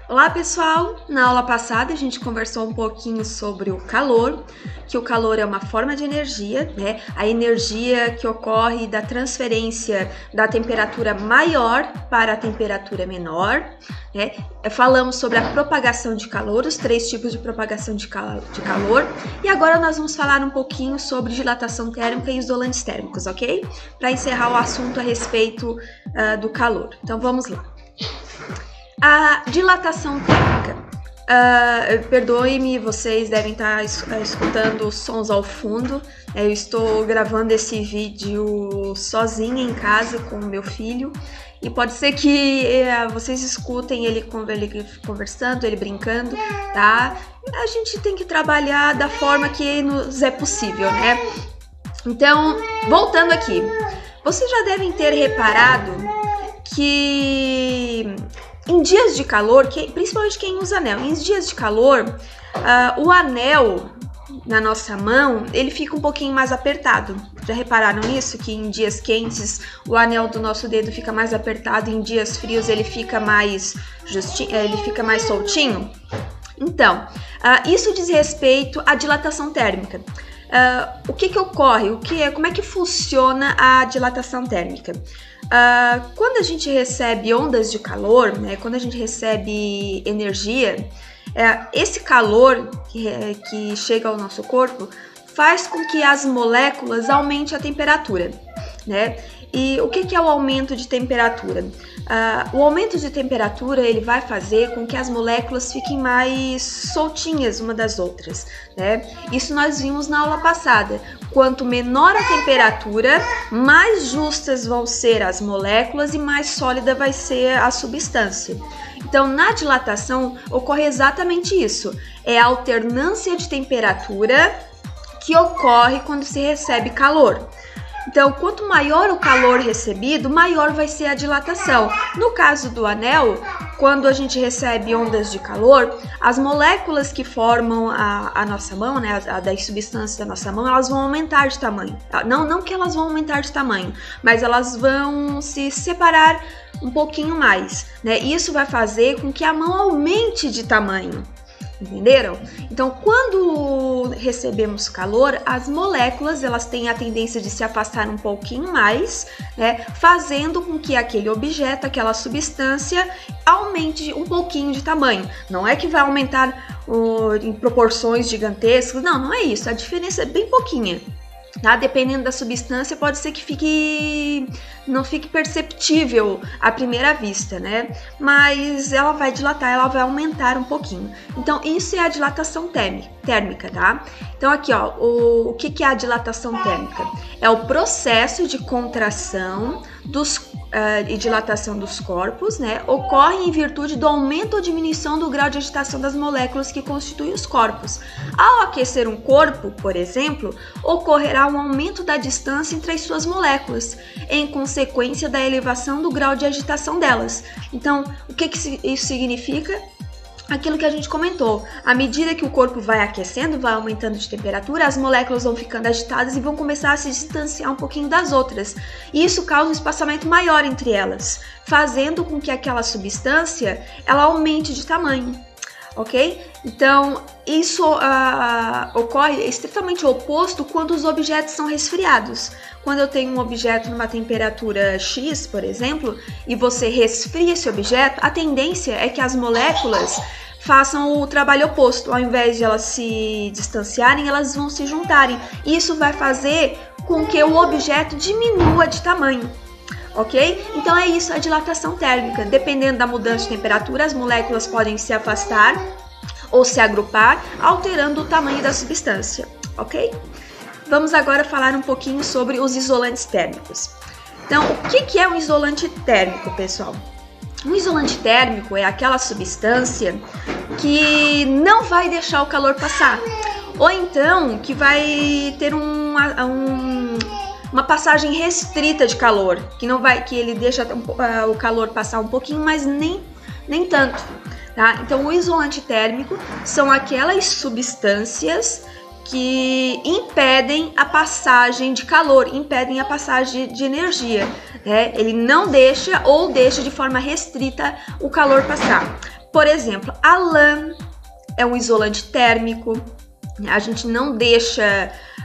Olá pessoal, na aula passada a gente conversou um pouquinho sobre o calor, que o calor é uma forma de energia, né? A energia que ocorre da transferência da temperatura maior para a temperatura menor, né? Falamos sobre a propagação de calor, os três tipos de propagação de calor, e agora nós vamos falar um pouquinho sobre dilatação térmica e isolantes térmicos, ok? Para encerrar o assunto a respeito do calor. Então vamos lá. A dilatação térmica. Perdoe-me, vocês devem estar escutando sons ao fundo. Eu estou gravando esse vídeo sozinha em casa com o meu filho. E pode ser que vocês escutem ele conversando, ele brincando, tá? A gente tem que trabalhar da forma que nos é possível, né? Então, voltando aqui. Vocês já devem ter reparado que em dias de calor, principalmente quem usa anel, em dias de calor, o anel na nossa mão, ele fica um pouquinho mais apertado. Já repararam nisso? Que em dias quentes, o anel do nosso dedo fica mais apertado, e em dias frios ele fica mais soltinho? Então, isso diz respeito à dilatação térmica. O que ocorre? Como é que funciona a dilatação térmica? Quando a gente recebe ondas de calor, né, quando a gente recebe energia, esse calor que chega ao nosso corpo faz com que as moléculas aumentem a temperatura, né? E o que é o aumento de temperatura? O aumento de temperatura ele vai fazer com que as moléculas fiquem mais soltinhas uma das outras, né? Isso nós vimos na aula passada. Quanto menor a temperatura, mais justas vão ser as moléculas e mais sólida vai ser a substância. Então, na dilatação ocorre exatamente isso. É a alternância de temperatura que ocorre quando se recebe calor. Então, quanto maior o calor recebido, maior vai ser a dilatação. No caso do anel, quando a gente recebe ondas de calor, as moléculas que formam a nossa mão, né, das substâncias da nossa mão, elas vão aumentar de tamanho. Não que elas vão aumentar de tamanho, mas elas vão se separar um pouquinho mais, né? Isso vai fazer com que a mão aumente de tamanho. Entenderam? Então, quando recebemos calor, as moléculas elas têm a tendência de se afastar um pouquinho mais, né, fazendo com que aquele objeto, aquela substância, aumente um pouquinho de tamanho. Não é que vai aumentar em proporções gigantescas, não é isso. A diferença é bem pouquinha. Tá? Dependendo da substância, pode ser que não fique perceptível à primeira vista, né? Mas ela vai dilatar, ela vai aumentar um pouquinho. Então, isso é a dilatação térmica, tá? Então, aqui, ó, o que é a dilatação térmica? É o processo de contração e dilatação dos corpos, né? Ocorre em virtude do aumento ou diminuição do grau de agitação das moléculas que constituem os corpos. Ao aquecer um corpo, por exemplo, ocorrerá um aumento da distância entre as suas moléculas, em consequência da elevação do grau de agitação delas. Então, o que isso significa? Aquilo que a gente comentou, à medida que o corpo vai aquecendo, vai aumentando de temperatura, as moléculas vão ficando agitadas e vão começar a se distanciar um pouquinho das outras. E isso causa um espaçamento maior entre elas, fazendo com que aquela substância ela aumente de tamanho. Ok? Então, isso ocorre estritamente oposto quando os objetos são resfriados. Quando eu tenho um objeto numa temperatura X, por exemplo, e você resfria esse objeto, a tendência é que as moléculas façam o trabalho oposto. Ao invés de elas se distanciarem, elas vão se juntarem. Isso vai fazer com que o objeto diminua de tamanho. Ok? Então é isso, a dilatação térmica. Dependendo da mudança de temperatura, as moléculas podem se afastar ou se agrupar, alterando o tamanho da substância. Ok? Vamos agora falar um pouquinho sobre os isolantes térmicos. Então, o que é um isolante térmico, pessoal? Um isolante térmico é aquela substância que não vai deixar o calor passar, ou então que vai ter uma passagem restrita de calor, que ele deixa o calor passar um pouquinho, mas nem tanto, tá? Então, o isolante térmico são aquelas substâncias que impedem a passagem de calor, impedem a passagem de energia, né? Ele não deixa ou deixa de forma restrita o calor passar. Por exemplo, a lã é um isolante térmico.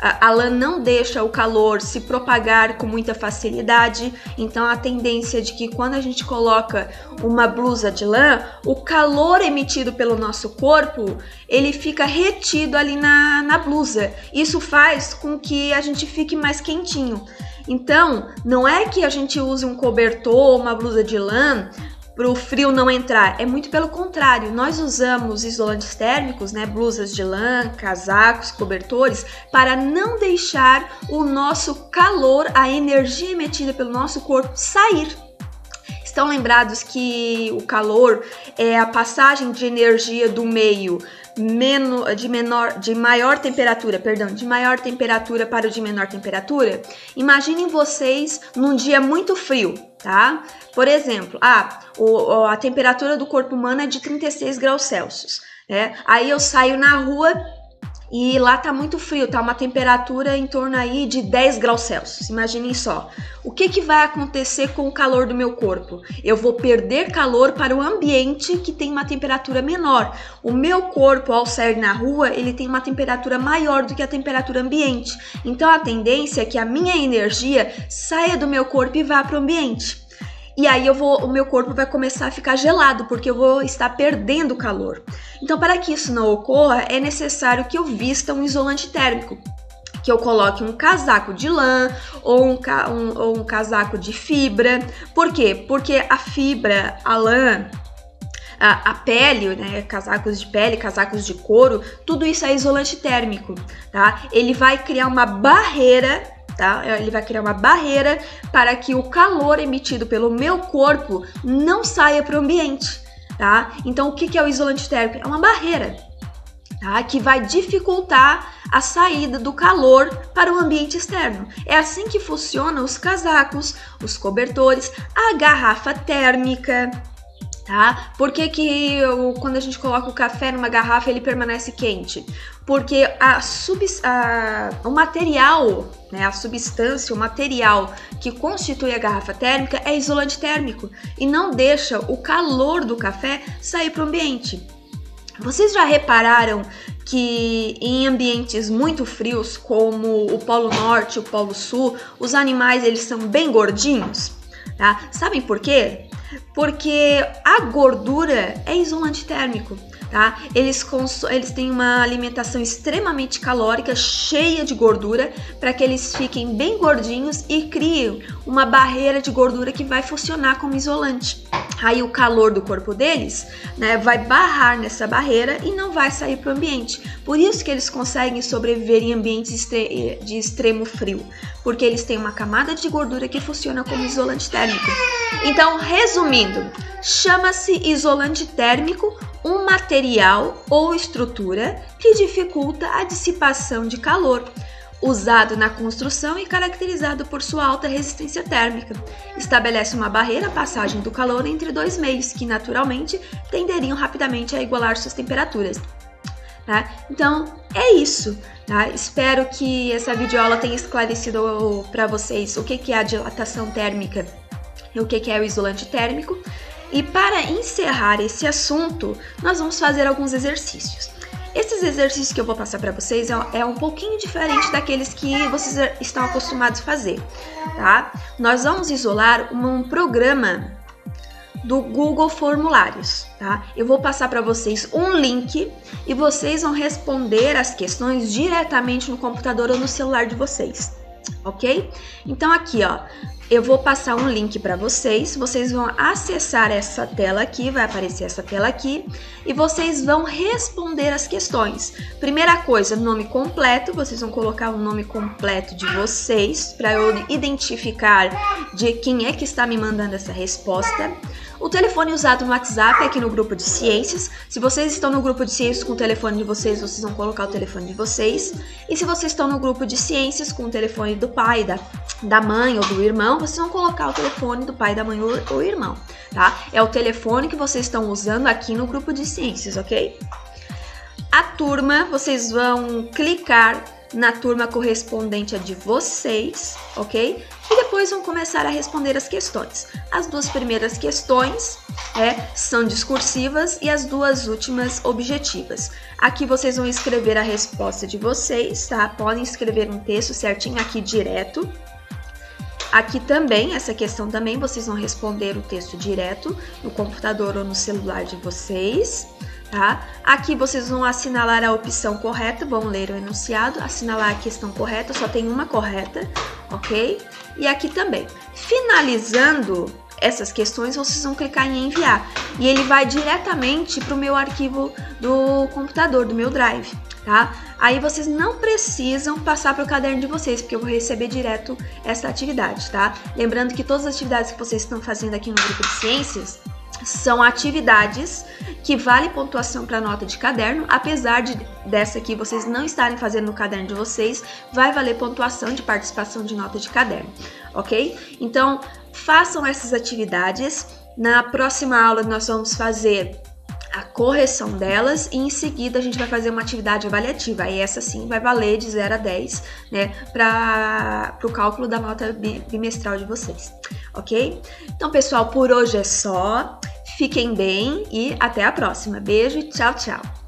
A lã não deixa o calor se propagar com muita facilidade, então a tendência é de que quando a gente coloca uma blusa de lã, o calor emitido pelo nosso corpo, ele fica retido ali na blusa. Isso faz com que a gente fique mais quentinho. Então, não é que a gente use um cobertor ou uma blusa de lã para o frio não entrar, é muito pelo contrário, nós usamos isolantes térmicos, né, blusas de lã, casacos, cobertores, para não deixar o nosso calor, a energia emitida pelo nosso corpo sair. Estão lembrados que o calor é a passagem de energia do meio de maior temperatura para o de menor temperatura? Imaginem vocês num dia muito frio, tá? Por exemplo, a temperatura do corpo humano é de 36 graus Celsius, né? Aí eu saio na rua e lá tá muito frio, tá uma temperatura em torno aí de 10 graus Celsius. Imaginem só. O que vai acontecer com o calor do meu corpo? Eu vou perder calor para o ambiente que tem uma temperatura menor. O meu corpo, ao sair na rua, ele tem uma temperatura maior do que a temperatura ambiente. Então a tendência é que a minha energia saia do meu corpo e vá para o ambiente. E aí o meu corpo vai começar a ficar gelado, porque eu vou estar perdendo calor. Então, para que isso não ocorra, é necessário que eu vista um isolante térmico. Que eu coloque um casaco de lã ou um casaco de fibra. Por quê? Porque a fibra, a lã, a pele, né, casacos de pele, casacos de couro, tudo isso é isolante térmico, tá? Ele vai criar uma barreira, tá? Ele vai criar uma barreira para que o calor emitido pelo meu corpo não saia para o ambiente, tá? Então, o que é o isolante térmico? É uma barreira, tá? Que vai dificultar a saída do calor para o ambiente externo. É assim que funcionam os casacos, os cobertores, a garrafa térmica, tá? Por que quando a gente coloca o café numa garrafa ele permanece quente? Porque o material, né, a substância, o material que constitui a garrafa térmica é isolante térmico e não deixa o calor do café sair para o ambiente. Vocês já repararam que em ambientes muito frios, como o Polo Norte, o Polo Sul, os animais eles são bem gordinhos? Tá? Sabem por quê? Porque a gordura é isolante térmico, tá? Eles têm uma alimentação extremamente calórica, cheia de gordura, para que eles fiquem bem gordinhos e criem uma barreira de gordura que vai funcionar como isolante. Aí o calor do corpo deles, né, vai barrar nessa barreira e não vai sair para o ambiente. Por isso que eles conseguem sobreviver em ambientes de extremo frio, porque eles têm uma camada de gordura que funciona como isolante térmico. Então, resumindo, chama-se isolante térmico um material ou estrutura que dificulta a dissipação de calor, usado na construção e caracterizado por sua alta resistência térmica. Estabelece uma barreira à passagem do calor entre dois meios, que naturalmente tenderiam rapidamente a igualar suas temperaturas. Tá? Então, é isso. Tá? Espero que essa videoaula tenha esclarecido para vocês o que é a dilatação térmica e o que é o isolante térmico. E para encerrar esse assunto, nós vamos fazer alguns exercícios. Esses exercícios que eu vou passar para vocês é um pouquinho diferente daqueles que vocês estão acostumados a fazer, tá? Nós vamos isolar um programa do Google Formulários, tá? Eu vou passar para vocês um link e vocês vão responder as questões diretamente no computador ou no celular de vocês, ok? Então aqui, ó, eu vou passar um link para vocês vão acessar essa tela aqui, vai aparecer essa tela aqui, e vocês vão responder as questões. Primeira coisa, nome completo, vocês vão colocar o nome completo de vocês, para eu identificar de quem é que está me mandando essa resposta. O telefone usado no WhatsApp aqui no grupo de ciências. Se vocês estão no grupo de ciências com o telefone de vocês, vocês vão colocar o telefone de vocês. E se vocês estão no grupo de ciências com o telefone do pai, da mãe ou do irmão, vocês vão colocar o telefone do pai, da mãe ou irmão, tá? É o telefone que vocês estão usando aqui no grupo de ciências, ok? A turma, vocês vão clicar na turma correspondente a de vocês, ok? E depois vão começar a responder as questões. As duas primeiras questões são discursivas e as duas últimas objetivas. Aqui vocês vão escrever a resposta de vocês, tá? Podem escrever um texto certinho aqui direto. Aqui também, essa questão também, vocês vão responder o texto direto no computador ou no celular de vocês, tá? Aqui vocês vão assinalar a opção correta, vão ler o enunciado, assinalar a questão correta, só tem uma correta, ok? E aqui também. Finalizando essas questões, vocês vão clicar em enviar e ele vai diretamente para o meu arquivo do computador, do meu Drive, tá? Aí vocês não precisam passar para o caderno de vocês, porque eu vou receber direto essa atividade, tá? Lembrando que todas as atividades que vocês estão fazendo aqui no grupo de ciências são atividades que valem pontuação para nota de caderno, apesar dessa aqui vocês não estarem fazendo no caderno de vocês, vai valer pontuação de participação de nota de caderno, ok? Então, façam essas atividades. Na próxima aula nós vamos fazer a correção delas e em seguida a gente vai fazer uma atividade avaliativa, e essa sim vai valer de 0 a 10, né, para o cálculo da nota bimestral de vocês, ok? Então, pessoal, por hoje é só. Fiquem bem e até a próxima. Beijo e tchau, tchau!